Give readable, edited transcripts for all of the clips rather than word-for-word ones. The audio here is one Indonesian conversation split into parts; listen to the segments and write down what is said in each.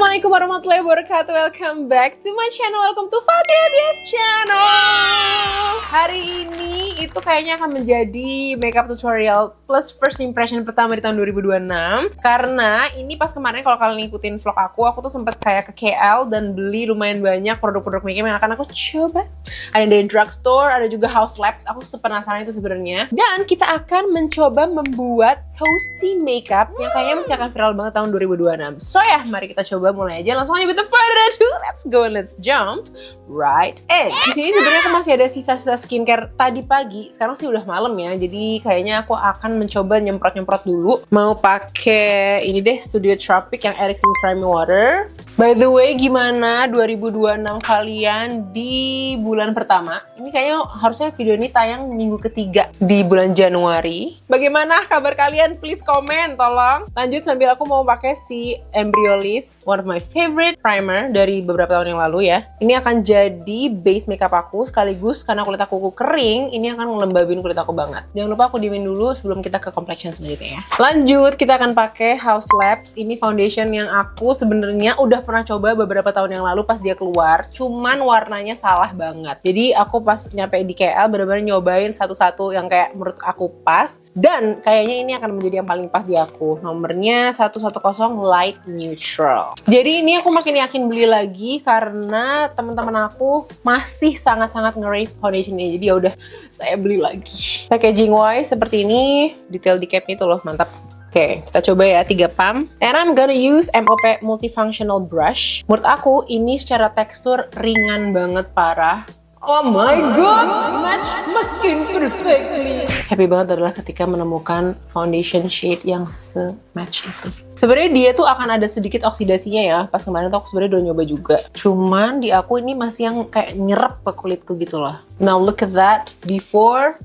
Assalamualaikum warahmatullahi wabarakatuh. Welcome back to my channel. Welcome to Fathia Dias channel. Hari ini itu kayaknya akan menjadi makeup tutorial plus first impression pertama di tahun 2026. Karena ini pas kemarin kalau kalian ngikutin vlog aku tuh sempet kayak ke KL dan beli lumayan banyak produk-produk makeup yang akan aku coba. Ada dari drugstore, ada juga House Labs. Aku penasaran itu sebenarnya. Dan kita akan mencoba membuat toasty makeup yang kayaknya masih akan viral banget tahun 2026. So ya, mari kita coba mulai aja. Langsung aja with the further ado, let's go and let's jump right in. Di sini sebenarnya aku masih ada sisa-sisa skincare tadi pagi. Sekarang sih udah malam ya. Jadi kayaknya aku akan mencoba nyemprot-nyemprot dulu. Mau pakai ini deh, Studio Tropic yang Erickson Priming Water. By the way, gimana 2026 kalian di bulan pertama? Ini kayaknya harusnya video ini tayang minggu ketiga di bulan Januari. Bagaimana kabar kalian? Please komen, tolong. Lanjut sambil aku mau pakai si Embryolisse, one of my favorite primer dari beberapa tahun yang lalu ya. Ini akan jadi base makeup aku sekaligus karena kulit aku kering, ini akan ngelembabin kulit aku banget. Jangan lupa aku diemin dulu sebelum kita ke complexion selanjutnya ya. Lanjut, kita akan pakai House Labs. Ini foundation yang aku sebenarnya udah pernah coba beberapa tahun yang lalu pas dia keluar, cuman warnanya salah banget. Jadi aku pas nyampe di KL benar-benar nyobain satu-satu yang kayak menurut aku pas, dan kayaknya ini akan menjadi yang paling pas di aku. Nomornya 110 Light Neutral. Jadi ini aku makin yakin beli lagi karena teman-teman aku masih sangat-sangat nge-rave foundation ini. Jadi ya udah, saya beli lagi. Packaging wise seperti ini, detail di capnya itu loh, mantap. Oke, kita coba ya 3 pump. And I'm gonna use MOP Multifunctional Brush. Menurut aku ini secara tekstur ringan banget parah. Oh my god, match my skin perfectly. Happy banget adalah ketika menemukan foundation shade yang se-match itu. Sebenarnya dia tuh akan ada sedikit oksidasinya ya. Pas kemarin tuh aku sebenarnya udah nyoba juga. Cuman di aku ini masih yang kayak nyerap ke kulitku gitu loh. Now look at that, before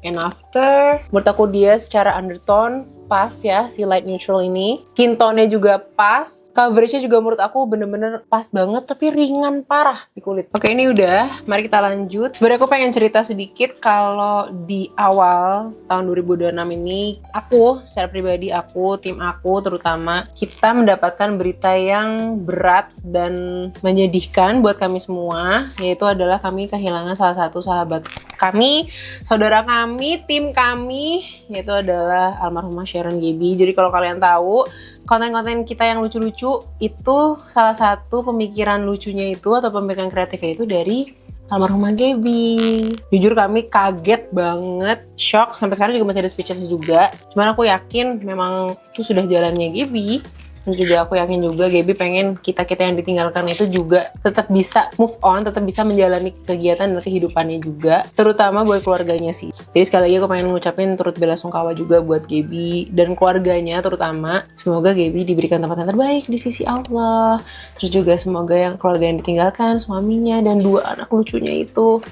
and after. Menurut aku dia secara undertone pas ya, si light neutral ini. Skin tone-nya juga pas. Coverage-nya juga menurut aku bener-bener pas banget, tapi ringan parah di kulit. Oke, ini udah. Mari kita lanjut. Sebenarnya aku pengen cerita sedikit kalau di awal tahun 2026 ini, aku, secara pribadi aku, tim aku terutama, kita mendapatkan berita yang berat dan menyedihkan buat kami semua, yaitu adalah kami kehilangan salah satu sahabat kami, saudara kami, tim kami, yaitu adalah almarhumah Sharon Gaby. Jadi kalau kalian tahu, konten-konten kita yang lucu-lucu itu salah satu pemikiran lucunya itu atau pemikiran kreatifnya itu dari almarhumah Gaby. Jujur kami kaget banget, shock, sampai sekarang juga masih ada speechless juga. Cuman aku yakin memang itu sudah jalannya Gaby. Terus juga aku yakin juga Gaby pengen kita-kita yang ditinggalkan itu juga tetap bisa move on, tetap bisa menjalani kegiatan dan kehidupannya juga, terutama buat keluarganya sih. Jadi sekali lagi aku pengen ngucapin turut belasungkawa juga buat Gaby dan keluarganya terutama. Semoga Gaby diberikan tempat yang terbaik di sisi Allah. Terus juga semoga yang keluarga yang ditinggalkan, suaminya dan 2 anak lucunya itu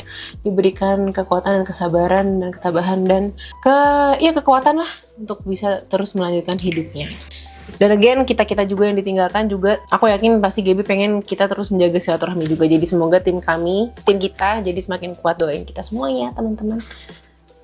diberikan kekuatan dan kesabaran dan ketabahan dan kekuatan lah untuk bisa terus melanjutkan hidupnya. Dan again, kita-kita juga yang ditinggalkan juga, aku yakin pasti Gaby pengen kita terus menjaga silaturahmi juga. Jadi semoga tim kami, tim kita jadi semakin kuat, doain kita semuanya teman-teman.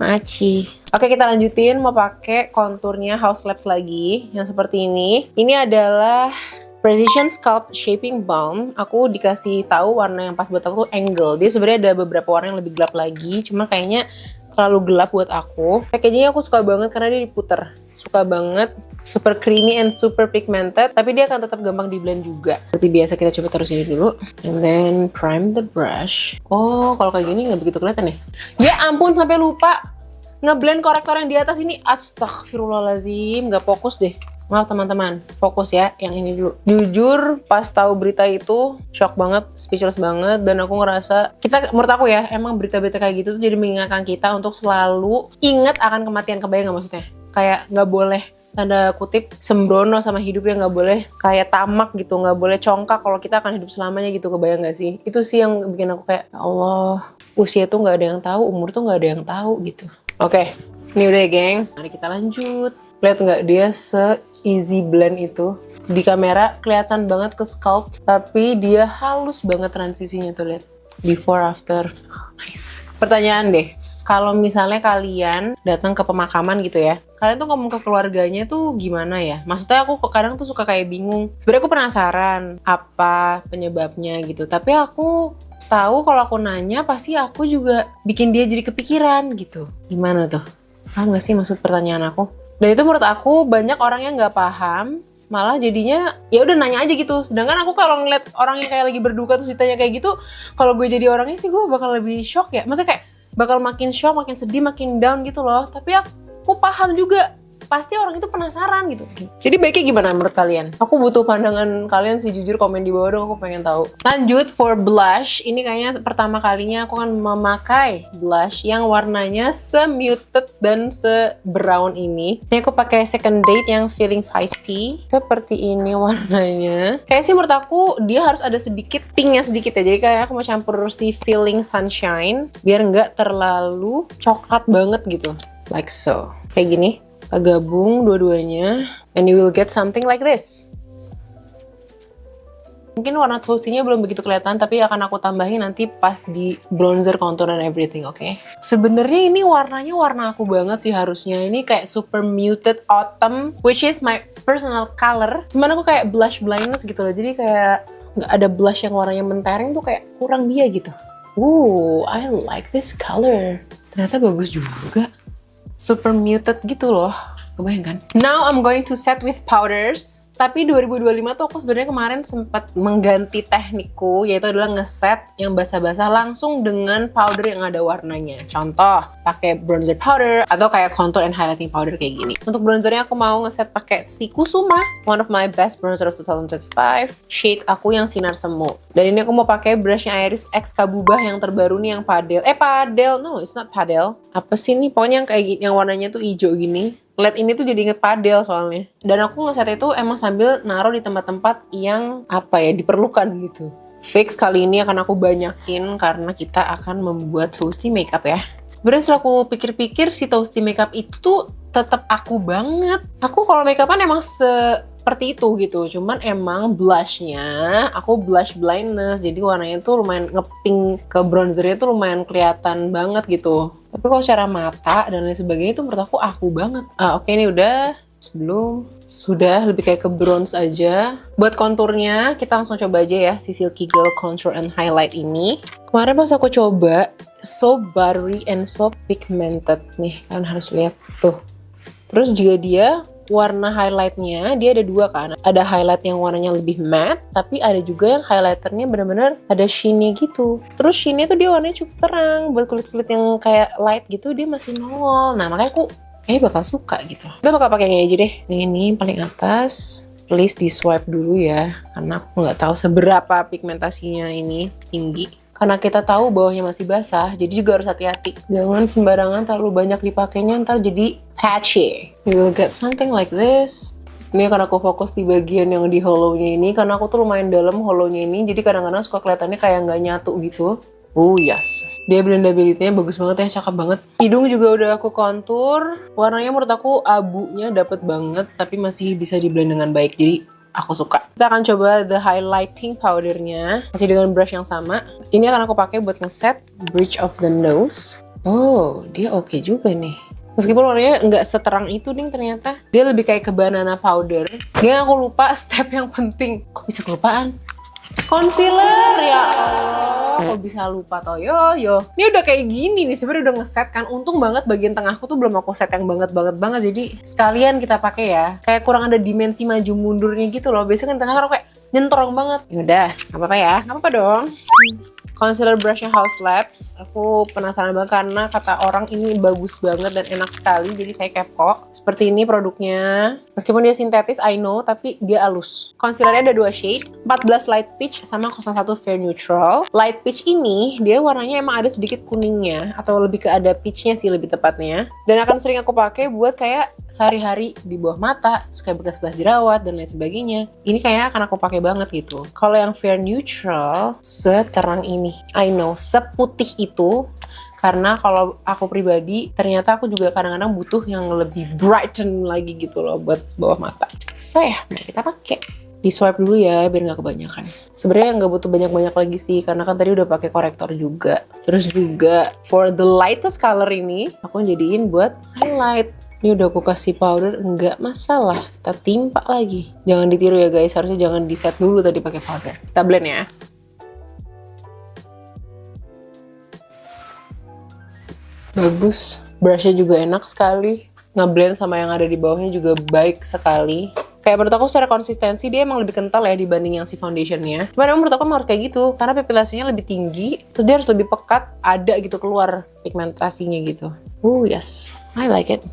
Maci. Oke, kita lanjutin, mau pakai konturnya House Labs lagi yang seperti ini. Ini adalah Precision Sculpt Shaping Balm. Aku dikasih tahu warna yang pas buat aku tuh Angle. Dia sebenarnya ada beberapa warna yang lebih gelap lagi, cuma kayaknya terlalu gelap buat aku. Packagingnya aku suka banget karena dia diputer. Suka banget. Super creamy and super pigmented, tapi dia akan tetap gampang di blend juga. Seperti biasa kita coba taruh sini dulu. And then prime the brush. Oh, kalau kayak gini nggak begitu kelihatan ya? Ya ampun, sampai lupa ngeblend korektor yang di atas ini. Astagfirullahaladzim, nggak fokus deh. Maaf teman-teman, fokus ya yang ini dulu. Jujur pas tahu berita itu shock banget, speechless banget, dan aku ngerasa menurut aku ya, emang berita-berita kayak gitu tuh jadi mengingatkan kita untuk selalu ingat akan kematian. Kebayang nggak maksudnya? Kayak nggak boleh tanda kutip sembrono sama hidup, yang nggak boleh kayak tamak gitu, nggak boleh congkak kalau kita akan hidup selamanya gitu. Kebayang nggak sih? Itu sih yang bikin aku kayak, Allah, usia tuh nggak ada yang tahu, umur tuh nggak ada yang tahu gitu. Oke, ini udah ya geng, mari kita lanjut. Lihat nggak dia se-easy blend itu? Di kamera kelihatan banget ke sculpt, tapi dia halus banget transisinya tuh, lihat. Before, after, nice. Pertanyaan deh, kalau misalnya kalian datang ke pemakaman gitu ya, kalian tuh ngomong ke keluarganya tuh gimana ya? Maksudnya aku kadang tuh suka kayak bingung. Sebenarnya aku penasaran apa penyebabnya gitu. Tapi aku tahu kalau aku nanya pasti aku juga bikin dia jadi kepikiran gitu. Gimana tuh? Paham gak sih maksud pertanyaan aku? Dan itu menurut aku banyak orang yang nggak paham, malah jadinya ya udah nanya aja gitu. Sedangkan aku kalau ngeliat orang yang kayak lagi berduka terus ditanya kayak gitu, kalau gue jadi orangnya sih gue bakal lebih shock ya. Maksudnya kayak bakal makin shock, makin sedih, makin down gitu loh. Tapi aku paham juga, pasti orang itu penasaran gitu. Jadi baiknya gimana menurut kalian? Aku butuh pandangan kalian sih, jujur komen di bawah dong, aku pengen tahu. Lanjut for blush, ini kayaknya pertama kalinya aku akan memakai blush yang warnanya se-muted dan se-brown ini. Ini aku pakai Second Date yang Feeling Feisty. Seperti ini warnanya. Kayak sih menurut aku dia harus ada sedikit pinknya sedikit ya. Jadi kayak aku mau campur si Feeling Sunshine biar nggak terlalu coklat banget gitu. Like so. Kayak gini. Gabung dua-duanya and you will get something like this. Mungkin warna toasty-nya belum begitu kelihatan, tapi akan aku tambahin nanti pas di bronzer, contour, and everything, oke? Sebenarnya ini warnanya warna aku banget sih harusnya. Ini kayak super muted autumn, which is my personal color. Cuman aku kayak blush blindness gitu loh, jadi kayak nggak ada blush yang warnanya mentereng tuh kayak kurang dia gitu. I like this color. Ternyata bagus juga. Super muted gitu loh, kebayang kan? Now I'm going to set with powders. Tapi 2025 tuh aku sebenarnya kemarin sempat mengganti teknikku, yaitu adalah ngeset yang basah-basah langsung dengan powder yang ada warnanya. Contoh, pakai bronzer powder atau kayak contour and highlighting powder kayak gini. Untuk bronzernya aku mau ngeset pakai si Kusuma, one of my best bronzer of 2025. Shade aku yang sinar semu. Dan ini aku mau pakai brushnya Iris X Kabubah yang terbaru nih, yang padel. No, it's not padel. Apa sih nih? Pokoknya yang kayak gini, yang warnanya tuh hijau gini. LED ini tuh jadi inget padel soalnya. Dan aku ngeset itu emang sambil naruh di tempat-tempat yang diperlukan gitu. Fix kali ini akan aku banyakin karena kita akan membuat toasty makeup ya. Sebenarnya setelah aku pikir-pikir si toasty makeup itu tuh tetap aku banget. Aku kalau makeupan emang seperti itu gitu. Cuman emang blushnya aku blush blindness. Jadi warnanya tuh lumayan ngepink ke bronzernya tuh lumayan kelihatan banget gitu. Tapi kalau secara mata dan lain sebagainya itu menurut aku banget. Oke, ini udah sudah lebih kayak ke bronze aja. Buat konturnya kita langsung coba aja ya si Silky Girl Contour and Highlight ini. Kemarin pas aku coba, so buttery and so pigmented nih, kalian harus lihat tuh. Terus juga dia warna highlightnya dia ada dua kan, ada highlight yang warnanya lebih matte, tapi ada juga yang highlighternya bener-bener ada sheen-nya gitu. Terus sheen-nya tuh dia warnanya cukup terang, buat kulit-kulit yang kayak light gitu dia masih nongol. Nah makanya aku kayaknya bakal suka gitu. Kita bakal pakai yang ini aja deh, yang ini yang paling atas. Please di swipe dulu ya, karena aku nggak tahu seberapa pigmentasinya ini tinggi. Karena kita tahu bawahnya masih basah, jadi juga harus hati-hati. Jangan sembarangan terlalu banyak dipakainya, ntar jadi patchy. You will get something like this. Ini akan aku fokus di bagian yang di hollow-nya ini, karena aku tuh lumayan dalam hollow-nya ini, jadi kadang-kadang suka kelihatannya kayak nggak nyatu gitu. Yes. Dia blendability-nya bagus banget ya, cakep banget. Hidung juga udah aku kontur. Warnanya menurut aku abunya dapet banget, tapi masih bisa di blend dengan baik. Jadi aku suka. Kita akan coba the highlighting powdernya, masih dengan brush yang sama. Ini akan aku pakai buat ngeset bridge of the nose. Dia oke juga nih. Meskipun warnanya nggak seterang itu nih ternyata. Dia lebih kayak ke banana powder. Dia aku lupa step yang penting. Kok bisa kelupaan? Concealer, ya Allah, kok bisa lupa toh, yo. Ini udah kayak gini nih, sebenarnya udah ngeset kan. Untung banget bagian tengahku tuh belum aku set yang banget. Jadi sekalian kita pakai ya. Kayak kurang ada dimensi maju mundurnya gitu loh. Biasanya kan tengah kan kayak nyentrong banget. Yaudah, nggak apa-apa ya, nggak apa-apa dong. Concealer brushnya House Labs. Aku penasaran banget karena kata orang ini bagus banget dan enak sekali. Jadi saya kepo. Seperti ini produknya. Meskipun dia sintetis, I know, tapi dia halus. Concealernya ada 2 shade. 14 Light Peach sama 01 Fair Neutral. Light Peach ini, dia warnanya emang ada sedikit kuningnya. Atau lebih ke ada peachnya sih lebih tepatnya. Dan akan sering aku pakai buat kayak sehari-hari di bawah mata. Suka bekas-bekas jerawat dan lain sebagainya. Ini kayaknya akan aku pakai banget gitu. Kalau yang Fair Neutral, seterang ini. I know, seputih itu. Karena kalau aku pribadi, ternyata aku juga kadang-kadang butuh yang lebih brighten lagi gitu loh buat bawah mata. So ya, mari kita pakai. Di swipe dulu ya biar nggak kebanyakan. Sebenarnya nggak butuh banyak-banyak lagi sih karena kan tadi udah pakai korektor juga. Terus juga for the lightest color ini aku jadiin buat highlight. Ini udah aku kasih powder, nggak masalah. Kita timpa lagi. Jangan ditiru ya guys, harusnya jangan di set dulu tadi pakai powder. Kita blend ya. Bagus. Brushnya juga enak sekali. Ngeblend sama yang ada di bawahnya juga baik sekali. Kayak menurut aku secara konsistensi dia emang lebih kental ya dibanding yang si foundationnya. Cuman emang menurut aku harus kayak gitu. Karena pigmentasinya lebih tinggi. Terus dia harus lebih pekat. Ada gitu keluar pigmentasinya gitu. Yes. I like it.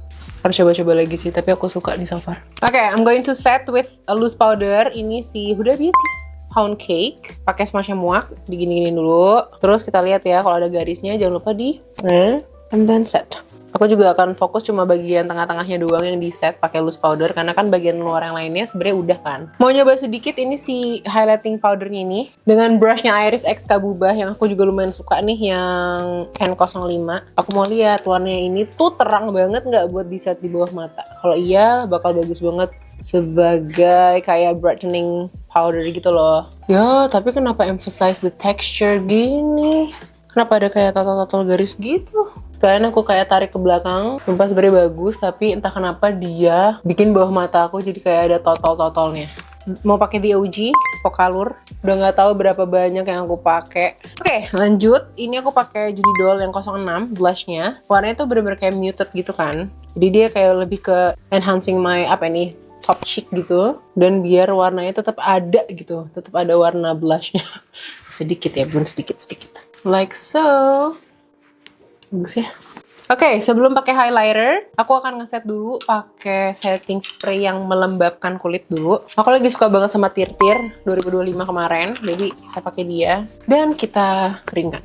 Harus coba-coba lagi sih, tapi aku suka nih so far. Oke, I'm going to set with a loose powder. Ini si Huda Beauty Pound Cake. Pakai smashnya muak, digini-giniin dulu. Terus kita lihat ya, kalau ada garisnya jangan lupa di and then set. Aku juga akan fokus cuma bagian tengah-tengahnya doang yang di set pakai loose powder karena kan bagian luar yang lainnya sebenarnya udah kan. Mau nyoba sedikit ini si highlighting powdernya ini dengan brushnya Iris X Kabubah yang aku juga lumayan suka nih yang Pen 05. Aku mau lihat warnanya ini tuh terang banget nggak buat di set di bawah mata. Kalau iya bakal bagus banget sebagai kayak brightening powder gitu loh. Ya tapi kenapa emphasize the texture gini? Kenapa ada kayak tato-tato garis gitu? Sekalian aku kayak tarik ke belakang, sumpah sebenarnya bagus, tapi entah kenapa dia bikin bawah mata aku jadi kayak ada totol-totolnya. Mau pakai The OG Focalure, udah nggak tahu berapa banyak yang aku pakai. Oke, lanjut. Ini aku pakai Judy Doll yang 06 blushnya. Warnanya tuh bener-bener kayak muted gitu kan. Jadi dia kayak lebih ke enhancing my top cheek gitu, dan biar warnanya tetap ada gitu, tetap ada warna blushnya. Sedikit ya, belum sedikit. Like so. Bagus ya. Oke, sebelum pakai highlighter, aku akan ngeset dulu pakai setting spray yang melembabkan kulit dulu. Aku lagi suka banget sama Tirtir 2025 kemarin, jadi kita pakai dia dan kita keringkan.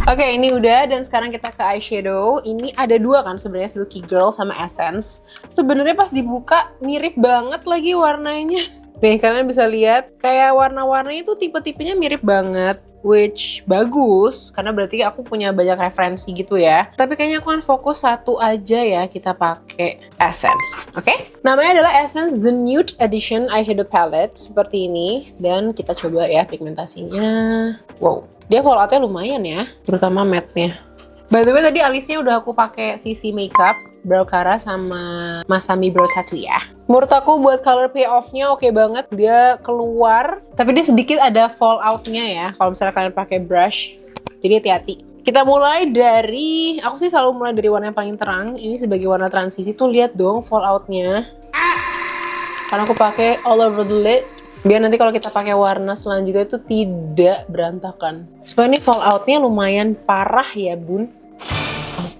Oke, ini udah dan sekarang kita ke eyeshadow. Ini ada dua kan sebenarnya, Silky Girl sama Essence. Sebenarnya pas dibuka mirip banget lagi warnanya. Nih, kalian bisa lihat kayak warna-warnanya itu tipe-tipenya mirip banget. Which bagus, karena berarti aku punya banyak referensi gitu ya. Tapi kayaknya aku akan fokus satu aja ya, kita pakai Essence. Oke? Namanya adalah Essence The Nude Edition Eyeshadow Palette. Seperti ini. Dan kita coba ya pigmentasinya. Wow, dia falloutnya lumayan ya, terutama matte-nya. By the way, tadi alisnya udah aku pakai CC Makeup Brow Cara sama Masami Brow Tattoo ya. Menurut aku buat color payoff-nya oke banget. Dia keluar, tapi dia sedikit ada fallout-nya ya kalau misalnya kalian pakai brush. Jadi hati-hati. Kita mulai dari, aku sih selalu mulai dari warna yang paling terang. Ini sebagai warna transisi tuh, lihat dong fallout-nya. Karena aku pakai all over the lid. Biar nanti kalau kita pakai warna selanjutnya itu tidak berantakan. Soalnya ini fallout-nya lumayan parah ya bun.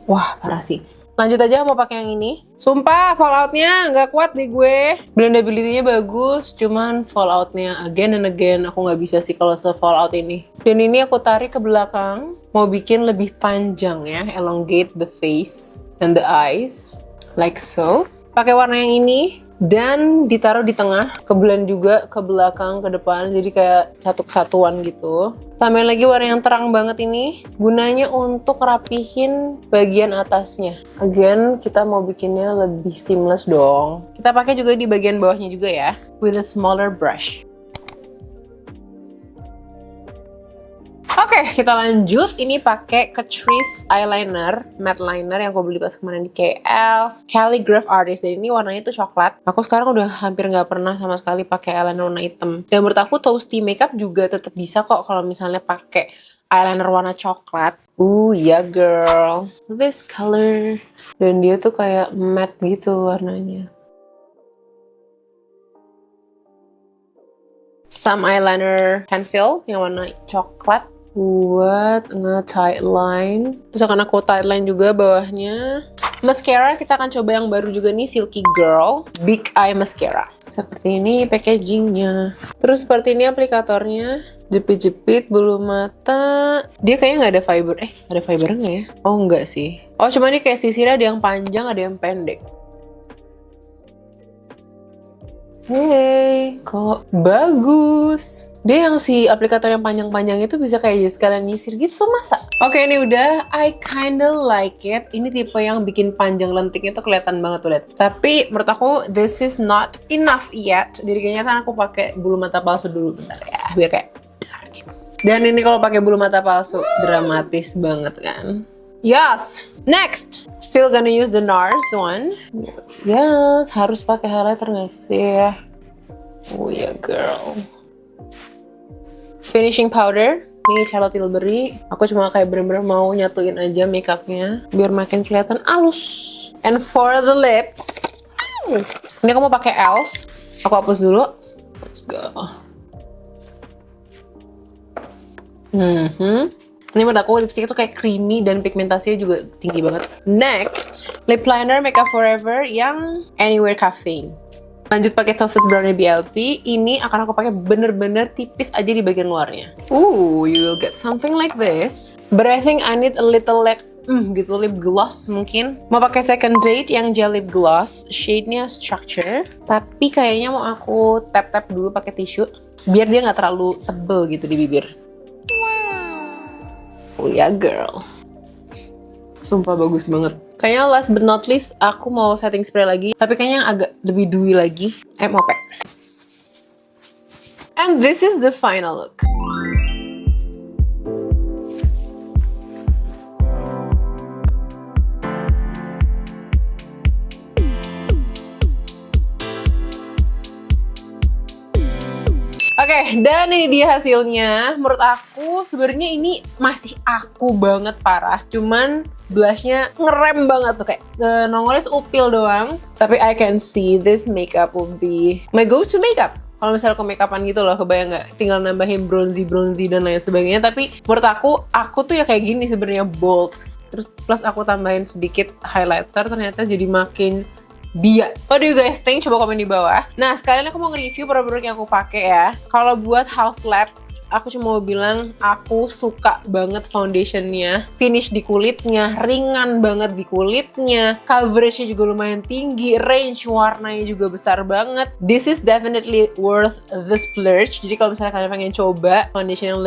Wah parah sih. Lanjut aja mau pakai yang ini. Sumpah fallout-nya nggak kuat di gue. Blendability-nya bagus, cuman fallout-nya again and again aku nggak bisa sih kalau se-fallout ini. Dan ini aku tarik ke belakang, mau bikin lebih panjang ya, elongate the face and the eyes, like so. Pakai warna yang ini. Dan ditaruh di tengah, ke blend juga ke belakang, ke depan, jadi kayak satu kesatuan gitu. Tambahin lagi warna yang terang banget ini, gunanya untuk rapihin bagian atasnya. Again, kita mau bikinnya lebih seamless dong. Kita pakai juga di bagian bawahnya juga ya, with a smaller brush. Oke, kita lanjut. Ini pakai Catrice eyeliner, matte liner yang aku beli pas kemarin di KL. Calligraph Artist. Dan ini warnanya tuh coklat. Aku sekarang udah hampir nggak pernah sama sekali pakai eyeliner warna hitam. Dan menurut aku Toasty Makeup juga tetap bisa kok kalau misalnya pakai eyeliner warna coklat. Ya girl. This color. Dan dia tuh kayak matte gitu warnanya. Some eyeliner pencil yang warna coklat. Buat nge-tight line. Terus akan aku tight line juga bawahnya. Mascara kita akan coba yang baru juga nih, Silky Girl Big Eye Mascara. Seperti ini packagingnya. Terus seperti ini aplikatornya. Jepit-jepit bulu mata. Dia kayaknya nggak ada fiber. Ada fiber nggak ya? Oh nggak sih. Oh cuma ini kayak sisirnya ada yang panjang, ada yang pendek. Hey, kok bagus. Dia yang si aplikator yang panjang-panjang itu bisa kayak jadi sekalian nyisir gitu masa? Oke, ini udah. I kinda like it. Ini tipe yang bikin panjang lentiknya tuh kelihatan banget tuh, lihat. Tapi menurut aku this is not enough yet. Jadi kayaknya kan aku pakai bulu mata palsu dulu bentar ya, biar kayak dark gitu. Dan ini kalau pakai bulu mata palsu dramatis banget kan? Yes. Next, still gonna use the NARS one. Yes, harus pakai highlighter nggak sih? Oh ya girl. Finishing powder. Nih Charlotte Tilbury. Aku cuma kayak bener-bener mau nyatuin aja makeupnya biar makin kelihatan halus. And for the lips, ini aku mau pakai ELF. Aku hapus dulu. Let's go. Ini menurut aku lipstick itu kayak creamy dan pigmentasinya juga tinggi banget. Next, lip liner Makeup Forever yang Anywhere Caffeine. Lanjut pakai Toasted Brownie BLP. Ini akan aku pakai bener-bener tipis aja di bagian luarnya. You will get something like this. But I think I need a little like gitu lip gloss mungkin. Mau pakai Second Date yang gel lip gloss, shade-nya Structure. Tapi kayaknya mau aku tap-tap dulu pakai tisu biar dia nggak terlalu tebel gitu di bibir. Oh ya girl. Sumpah bagus banget. Kayaknya last but not least aku mau setting spray lagi. Tapi kayaknya yang agak lebih dewy lagi. Mau pakai. And this is the final look. Oke, dan ini dia hasilnya. Menurut aku sebenarnya ini masih aku banget parah. Cuman blushnya ngerem banget tuh, kayak nongolnya upil doang. Tapi I can see this makeup will be my go-to makeup. Kalau misalnya ke makeupan gitu loh, kebayang nggak? Tinggal nambahin bronzy dan lain sebagainya. Tapi menurut aku tuh ya kayak gini sebenarnya, bold. Terus plus aku tambahin sedikit highlighter, ternyata jadi makin biak. What do you guys think? Coba komen di bawah. Nah, sekalian aku mau nge-review produk-produk yang aku pakai ya. Kalau buat Haus Labs, aku cuma mau bilang aku suka banget foundationnya, finish di kulitnya, ringan banget di kulitnya, coveragenya juga lumayan tinggi, range warnanya juga besar banget. This is definitely worth the splurge. Jadi kalau misalnya kalian pengen coba foundation yang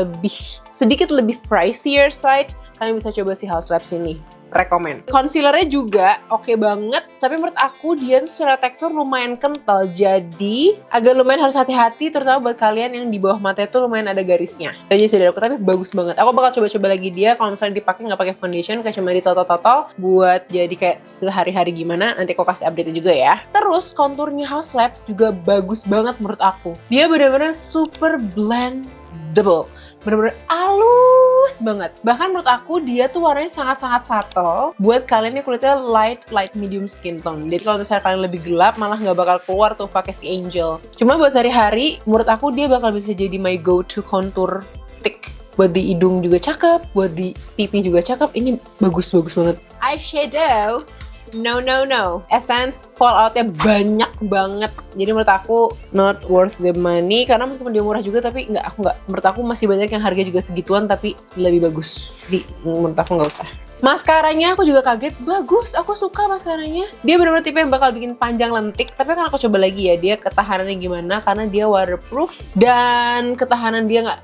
sedikit lebih pricier side, kalian bisa coba si Haus Labs ini. Rekomen. Concealernya juga oke banget, tapi menurut aku dia tuh secara tekstur lumayan kental, jadi agak lumayan harus hati-hati, terutama buat kalian yang di bawah mata itu lumayan ada garisnya. Itu aja sih dari aku, tapi bagus banget. Aku bakal coba-coba lagi dia kalau misalnya dipakai nggak pakai foundation, kayak cuma ditotol-totol buat jadi kayak sehari-hari gimana. Nanti aku kasih update juga ya. Terus konturnya Haus Labs juga bagus banget menurut aku. Dia benar-benar super blendable, bener-bener halus banget. Bahkan menurut aku dia tuh warnanya sangat-sangat subtle buat kalian yang kulitnya light medium skin tone. Jadi kalau misalnya kalian lebih gelap malah nggak bakal keluar tuh pakai si Angel. Cuma buat sehari-hari menurut aku dia bakal bisa jadi my go-to contour stick. Buat di hidung juga cakep, buat di pipi juga cakep. Ini bagus banget. Eyeshadow. No. Essence falloutnya banyak banget. Jadi menurut aku not worth the money. Karena meskipun dia murah juga, tapi menurut aku masih banyak yang harga juga segituan tapi lebih bagus. Jadi menurut aku nggak usah. Maskaranya aku juga kaget, bagus, aku suka maskaranya. Dia benar-benar tipe yang bakal bikin panjang lentik, tapi kan aku coba lagi ya, dia ketahanannya gimana, karena dia waterproof, dan ketahanan dia nggak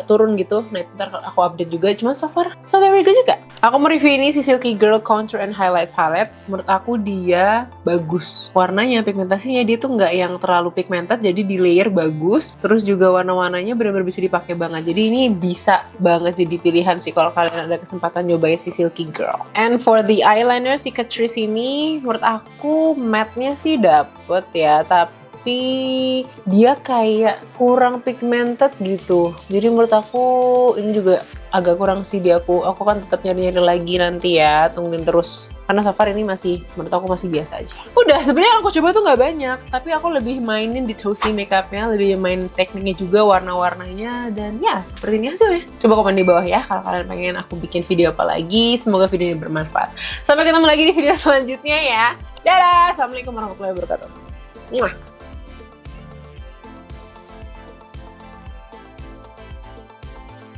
turun gitu. Nah, ntar aku update juga, cuman so far, so very good juga. Aku mau review ini si Silky Girl Contour and Highlight Palette. Menurut aku dia bagus. Warnanya, pigmentasinya dia tuh nggak yang terlalu pigmented, jadi di layer bagus. Terus juga warna-warnanya benar-benar bisa dipakai banget. Jadi ini bisa banget jadi pilihan sih kalau kalian ada kesempatan nyobain si Silky Girl. And for the eyeliner, si Catrice ini menurut aku matte-nya sih dapet ya, tapi dia kayak kurang pigmented gitu. Jadi menurut aku ini juga agak kurang sih di aku. Aku kan tetap nyari-nyari lagi nanti ya, tungguin terus. Karena so far ini menurut aku masih biasa aja. Udah, sebenarnya aku coba tuh nggak banyak, tapi aku lebih mainin di toasty makeupnya, lebih main tekniknya juga, warna-warnanya, dan ya seperti ini hasilnya. Coba komen di bawah ya kalau kalian pengen aku bikin video apa lagi. Semoga video ini bermanfaat. Sampai ketemu lagi di video selanjutnya ya. Dadah, assalamualaikum warahmatullahi wabarakatuh. Mwah.